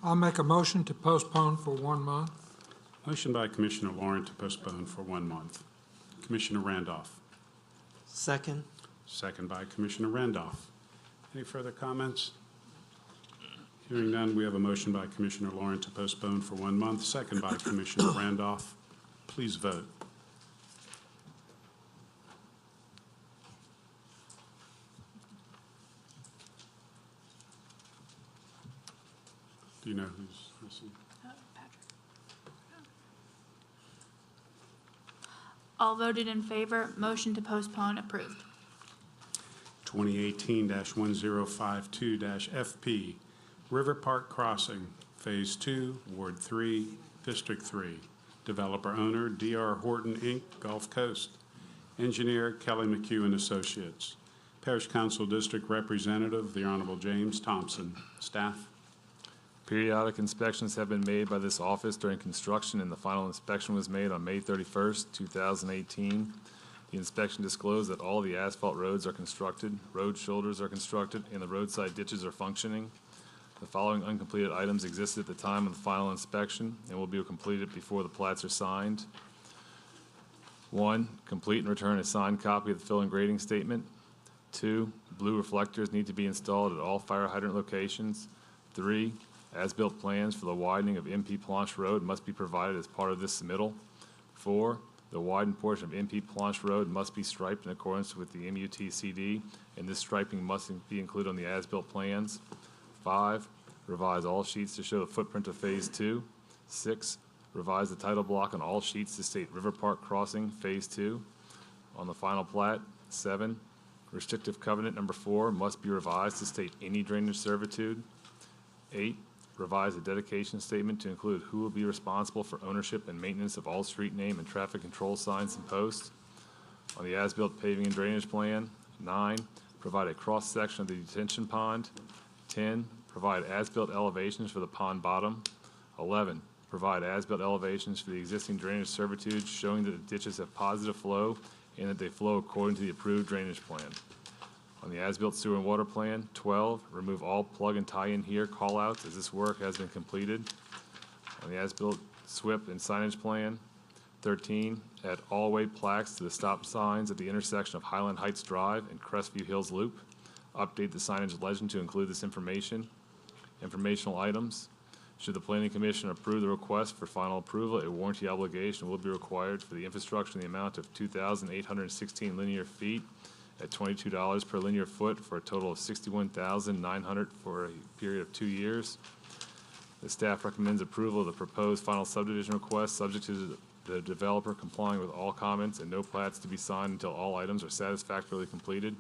I'll make a motion to postpone for 1 month. Motion by Commissioner Lauren to postpone for 1 month. Commissioner Randolph. Second. Second by Commissioner Randolph. Any further comments? Hearing none, we have a motion by Commissioner Lauren to postpone for 1 month, second by Commissioner Randolph. Please vote. Do you know who's missing? All voted in favor, motion to postpone approved. 2018-1052-FP, River Park Crossing, Phase 2, Ward 3, District 3. Developer owner, D.R. Horton, Inc., Gulf Coast. Engineer, Kelly McHugh and Associates. Parish Council District Representative, the Honorable James Thompson. Staff? Periodic inspections have been made by this office during construction, and the final inspection was made on May 31st, 2018. The inspection disclosed that all the asphalt roads are constructed, road shoulders are constructed, and the roadside ditches are functioning. The following uncompleted items existed at the time of the final inspection and will be completed before the plats are signed. 1, complete and return a signed copy of the fill and grading statement. 2, blue reflectors need to be installed at all fire hydrant locations. 3, as-built plans for the widening of MP Planche Road must be provided as part of this submittal. 4, the widened portion of MP Planche Road must be striped in accordance with the MUT-CD, and this striping must be included on the as-built plans. 5, revise all sheets to show the footprint of Phase 2. 6, revise the title block on all sheets to state River Park Crossing Phase 2 on the final plat. 7, restrictive covenant number 4 must be revised to state any drainage servitude. 8, revise the dedication statement to include who will be responsible for ownership and maintenance of all street name and traffic control signs and posts. On the as-built paving and drainage plan. 9, provide a cross-section of the detention pond. 10, provide as-built elevations for the pond bottom. 11, provide as-built elevations for the existing drainage servitudes showing that the ditches have positive flow and that they flow according to the approved drainage plan. On the as-built sewer and water plan. 12, remove all plug and tie-in here call-outs as this work has been completed. On the as-built SWIP and signage plan. 13, add all-way plaques to the stop signs at the intersection of Highland Heights Drive and Crestview Hills Loop. Update the signage legend to include this information. Informational items. Should the Planning Commission approve the request for final approval, a warranty obligation will be required for the infrastructure in the amount of 2,816 linear feet at $22 per linear foot for a total of $61,900 for a period of 2 years. The staff recommends approval of the proposed final subdivision request, subject to the developer complying with all comments and no plats to be signed until all items are satisfactorily completed.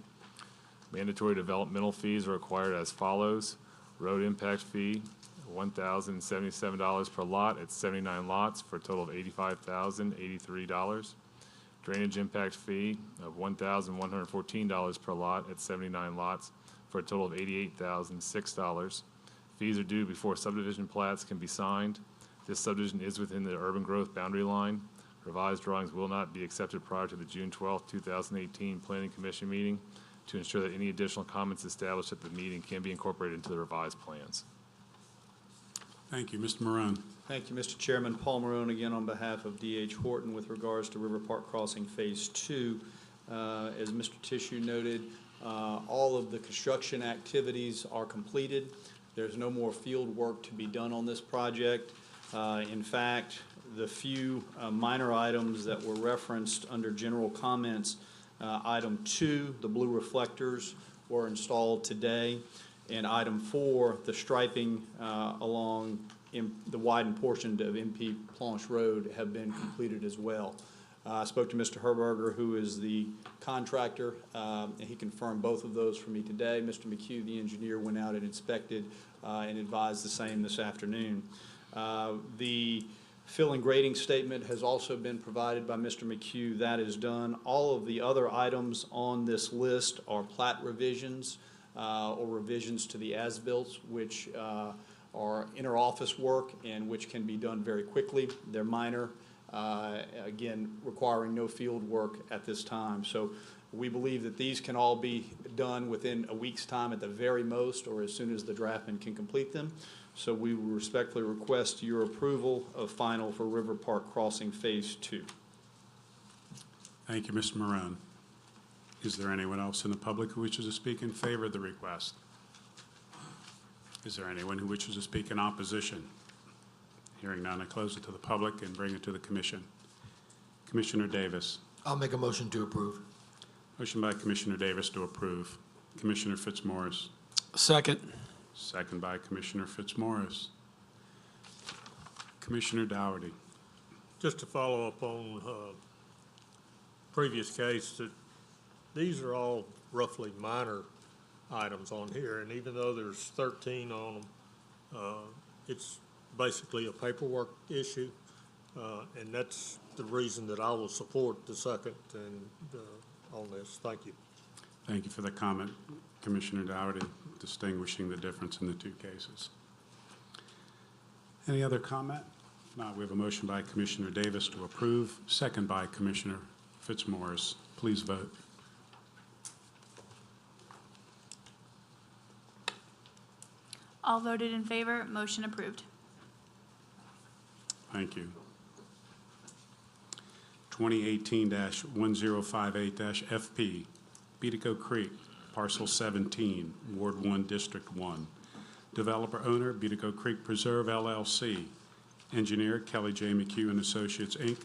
Mandatory developmental fees are required as follows. Road impact fee, $1,077 per lot at 79 lots for a total of $85,083. Drainage impact fee of $1,114 per lot at 79 lots for a total of $88,006. Fees are due before subdivision plats can be signed. This subdivision is within the urban growth boundary line. Revised drawings will not be accepted prior to the June 12, 2018 Planning Commission meeting to ensure that any additional comments established at the meeting can be incorporated into the revised plans. Thank you. Mr. Marone. Thank you, Mr. Chairman. Paul Marone again on behalf of D.H. Horton with regards to River Park Crossing Phase 2. As Mr. Tissue noted, all of the construction activities are completed. There's no more field work to be done on this project. In fact, the few minor items that were referenced under general comments, item 2, the blue reflectors were installed today, and item 4, the striping along the widened portion of MP Planche Road have been completed as well. I spoke to Mr. Herberger, who is the contractor, and he confirmed both of those for me today. Mr. McHugh, the engineer, went out and inspected and advised the same this afternoon. The fill and grading statement has also been provided by Mr. McHugh. That is done. All of the other items on this list are plat revisions or revisions to the as-bills, which are inter-office work and which can be done very quickly. They're minor, again, requiring no field work at this time. So we believe that these can all be done within a week's time at the very most, or as soon as the draftman can complete them. So we will respectfully request your approval of final for River Park Crossing Phase 2. Thank you, Mr. Marone. Is there anyone else in the public who wishes to speak in favor of the request? Is there anyone who wishes to speak in opposition? Hearing none, I close it to the public and bring it to the commission. Commissioner Davis. I'll make a motion to approve. Motion by Commissioner Davis to approve. Commissioner Fitzmaurice. Second. Second by Commissioner Fitzmaurice. Commissioner Dougherty. Just to follow up on previous case, that these are all roughly minor items on here, and even though there's 13 on them, it's basically a paperwork issue, and that's the reason that I will support the second and on this. Thank you. Thank you for the comment, Commissioner Dougherty, distinguishing the difference in the two cases. Any other comment? If not, we have a motion by Commissioner Davis to approve, second by Commissioner Fitzmaurice. Please vote. All voted in favor, motion approved. Thank you. 2018-1058-FP, Beatico Creek, Parcel 17, Ward 1, District 1. Developer owner, Beatico Creek Preserve, LLC. Engineer, Kelly J. McHugh and Associates, Inc.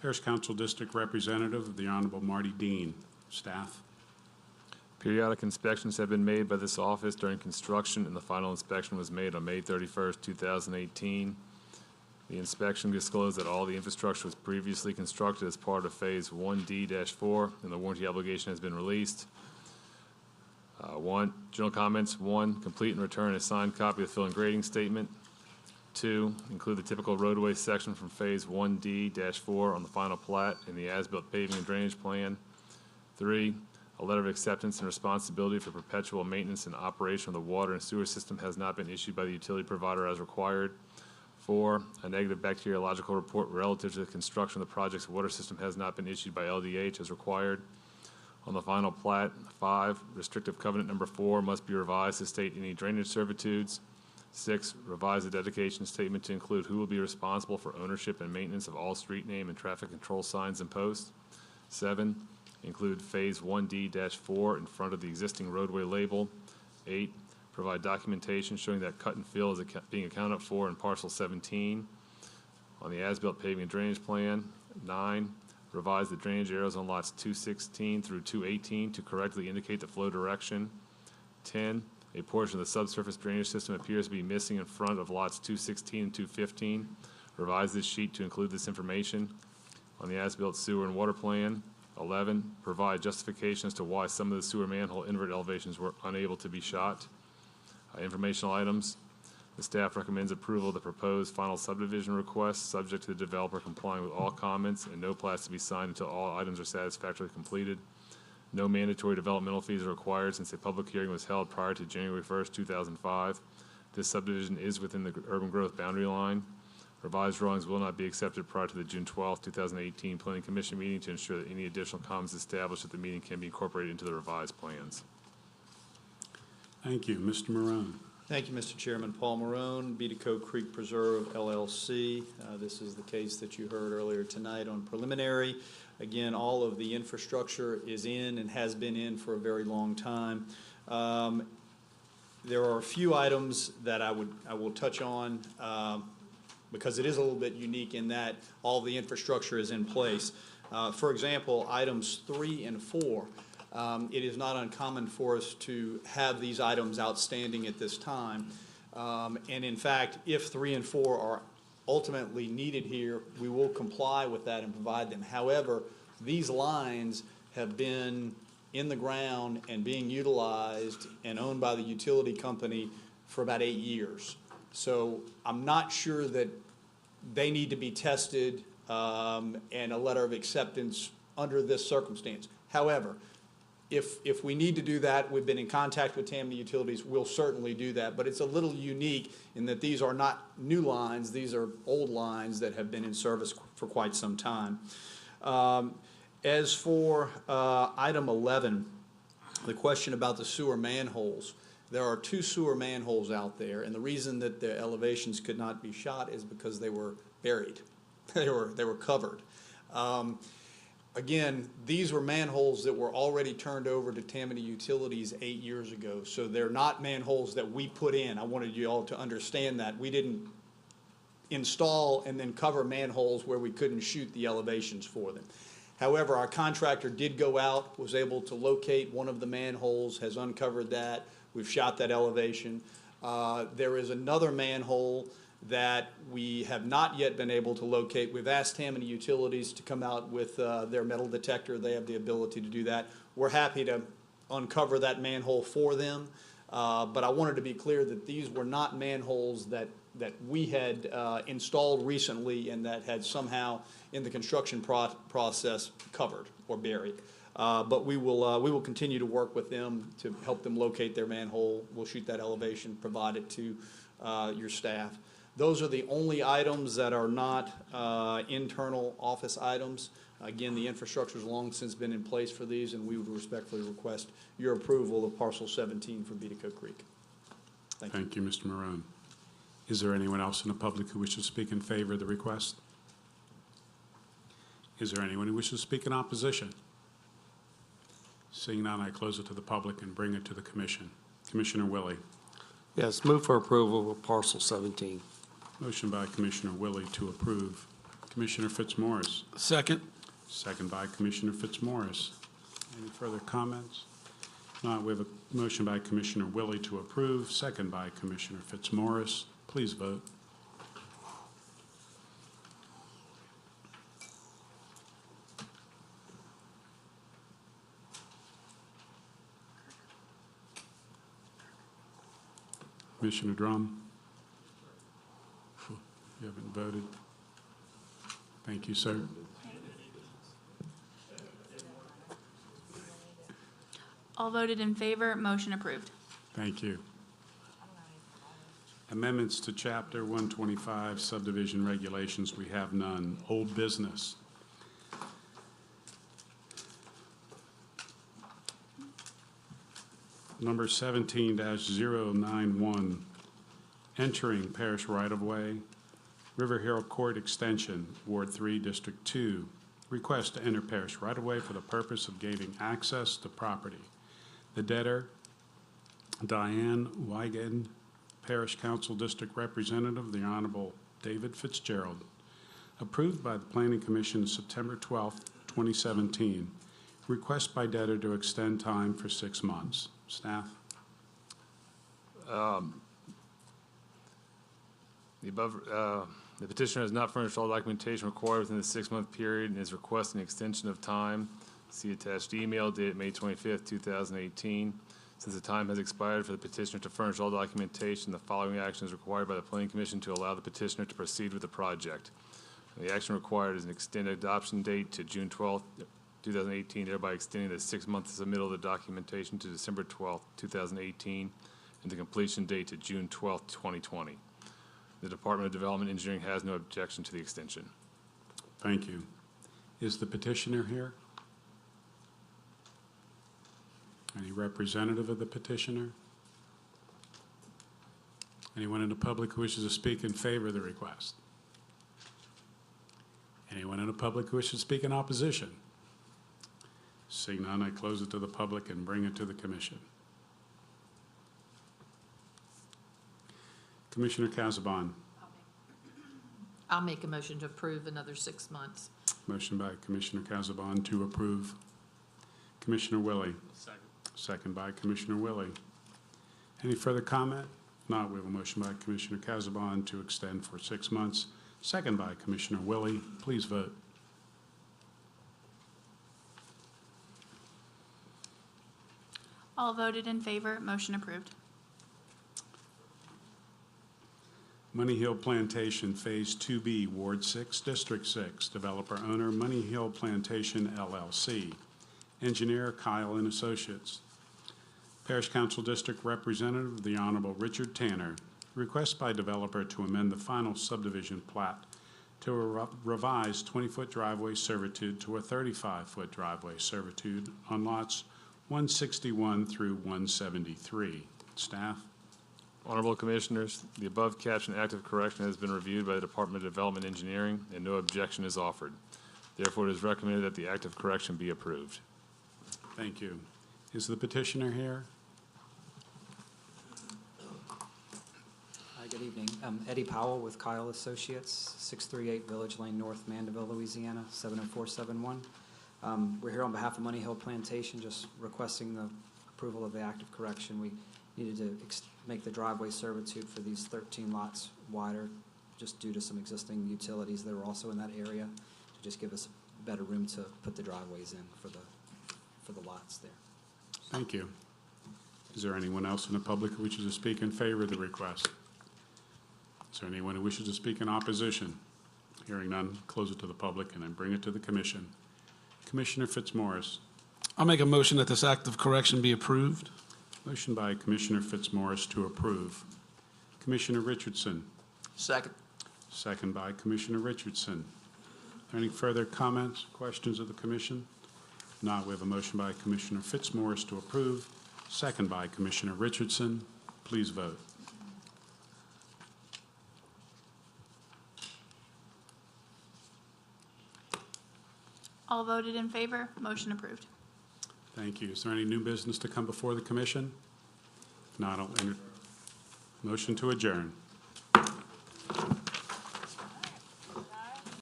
Parish Council District Representative, the Honorable Marty Dean. Staff. Periodic inspections have been made by this office during construction, and the final inspection was made on May 31st, 2018. The inspection disclosed that all the infrastructure was previously constructed as part of Phase 1D-4, and the warranty obligation has been released. General comments. 1, complete and return a signed copy of the fill and grading statement. 2, include the typical roadway section from Phase 1D-4 on the final plat in the as-built paving and drainage plan. 3, a letter of acceptance and responsibility for perpetual maintenance and operation of the water and sewer system has not been issued by the utility provider as required. 4, a negative bacteriological report relative to the construction of the project's water system has not been issued by LDH as required. On the final plat. 5, restrictive covenant number 4 must be revised to state any drainage servitudes. 6, revise the dedication statement to include who will be responsible for ownership and maintenance of all street name and traffic control signs and posts. 7, include Phase 1D-4 in front of the existing roadway label. 8, provide documentation showing that cut and fill is being accounted for in Parcel 17 on the as-built paving and drainage plan. 9, Revise the drainage arrows on lots 216 through 218 to correctly indicate the flow direction. 10, a portion of the subsurface drainage system appears to be missing in front of lots 216 and 215. Revise this sheet to include this information. On the as-built sewer and water plan. 11, provide justification as to why some of the sewer manhole invert elevations were unable to be shot. Informational items. The staff recommends approval of the proposed final subdivision request, subject to the developer complying with all comments and no plats to be signed until all items are satisfactorily completed. No mandatory developmental fees are required since a public hearing was held prior to January 1st, 2005. This subdivision is within the urban growth boundary line. Revised drawings will not be accepted prior to the June 12th, 2018 Planning Commission meeting to ensure that any additional comments established at the meeting can be incorporated into the revised plans. Thank you. Mr. Marone. Thank you, Mr. Chairman. Paul Marone, Beatico Creek Preserve, LLC. This is the case that you heard earlier tonight on preliminary. Again, all of the infrastructure is in and has been in for a very long time. There are a few items that I will touch on because it is a little bit unique in that all the infrastructure is in place. For example, items 3 and 4. It is not uncommon for us to have these items outstanding at this time. And in fact, if 3 and 4 are ultimately needed here, we will comply with that and provide them. However, these lines have been in the ground and being utilized and owned by the utility company for about 8 years. So I'm not sure that they need to be tested and a letter of acceptance under this circumstance. However, if we need to do that, we've been in contact with Tammany Utilities, we'll certainly do that. But it's a little unique in that these are not new lines, these are old lines that have been in service for quite some time. As for item 11, the question about the sewer manholes, there are 2 sewer manholes out there, and the reason that the elevations could not be shot is because they were buried. They were covered. Again, these were manholes that were already turned over to Tammany Utilities 8 years ago, so they're not manholes that we put in. I wanted you all to understand that. We didn't install and then cover manholes where we couldn't shoot the elevations for them. However, our contractor did go out, was able to locate one of the manholes, has uncovered that. We've shot that elevation. There is another manhole that we have not yet been able to locate. We've asked Tammany Utilities to come out with their metal detector. They have the ability to do that. We're happy to uncover that manhole for them, but I wanted to be clear that these were not manholes that we had installed recently and that had somehow in the construction process covered or buried. But we will continue to work with them to help them locate their manhole. We'll shoot that elevation, provide it to your staff. Those are the only items that are not internal office items. Again, the infrastructure has long since been in place for these, and we would respectfully request your approval of parcel 17 for Beatico Creek. Thank you, Mr. Marone. Is there anyone else in the public who wishes to speak in favor of the request? Is there anyone who wishes to speak in opposition? Seeing none, I close it to the public and bring it to the commission. Commissioner Willie. Yes, move for approval of parcel 17. Motion by Commissioner Willie to approve. Commissioner Fitzmaurice. Second. Second by Commissioner Fitzmaurice. Any further comments? Not. We have a motion by Commissioner Willie to approve, second by Commissioner Fitzmaurice. Please vote. Commissioner Drum? You haven't voted. Thank you, sir. All voted in favor, motion approved. Thank you. Amendments to Chapter 125 subdivision regulations, we have none. Old business. Number 17-091, entering parish right-of-way, River Hill Court Extension, Ward 3, District 2. Request to enter parish right-of-way for the purpose of gaining access to property. The debtor, Diane Wigan, Parish Council District Representative, the Honorable David Fitzgerald. Approved by the Planning Commission September 12, 2017. Request by debtor to extend time for 6 months. Staff? The petitioner has not furnished all documentation required within the 6-month period and is requesting an extension of time. See attached email dated May 25th, 2018. Since the time has expired for the petitioner to furnish all documentation, the following action is required by the Planning Commission to allow the petitioner to proceed with the project. The action required is an extended adoption date to June 12th, 2018, thereby extending the 6-month submittal of the documentation to December 12th, 2018, and the completion date to June 12th, 2020. The Department of Development Engineering has no objection to the extension. Thank you. Is the petitioner here? Any representative of the petitioner? Anyone in the public who wishes to speak in favor of the request? Anyone in the public who wishes to speak in opposition? Seeing none, I close it to the public and bring it to the commission. Commissioner Casabon. I'll make a motion to approve another 6 months. Motion by Commissioner Casabon to approve. Commissioner Willie. Second. Second by Commissioner Willie. Any further comment? If not, we have a motion by Commissioner Casabon to extend for 6 months. Second by Commissioner Willie. Please vote. All voted in favor, motion approved. Money Hill Plantation Phase 2B, Ward 6, District 6. Developer owner, Money Hill Plantation LLC. Engineer, Kyle and Associates. Parish Council District Representative, the Honorable Richard Tanner. Request by developer to amend the final subdivision plat to a revised 20-foot driveway servitude to a 35-foot driveway servitude on lots 161 through 173. Staff? Honorable Commissioners, the above captioned act of correction has been reviewed by the Department of Development Engineering, and no objection is offered. Therefore, it is recommended that the act of correction be approved. Thank you. Is the petitioner here? Hi, good evening. Eddie Powell with Kyle Associates, 638 Village Lane North, Mandeville, Louisiana, 70471. We're here on behalf of Money Hill Plantation, just requesting the approval of the act of correction. We needed to make the driveway servitude for these 13 lots wider, just due to some existing utilities that were also in that area, to just give us better room to put the driveways in for the lots there. Thank you. Is there anyone else in the public who wishes to speak in favor of the request? Is there anyone who wishes to speak in opposition? Hearing none, close it to the public and then bring it to the commission. Commissioner Fitzmaurice. I'll make a motion that this act of correction be approved. Motion by Commissioner Fitzmaurice to approve. Commissioner Richardson. Second. Second by Commissioner Richardson. Any further comments, questions of the commission? If not, we have a motion by Commissioner Fitzmaurice to approve, second by Commissioner Richardson. Please vote. All voted in favor, motion approved. Thank you. Is there any new business to come before the commission? If not, I'll enter. Motion to adjourn.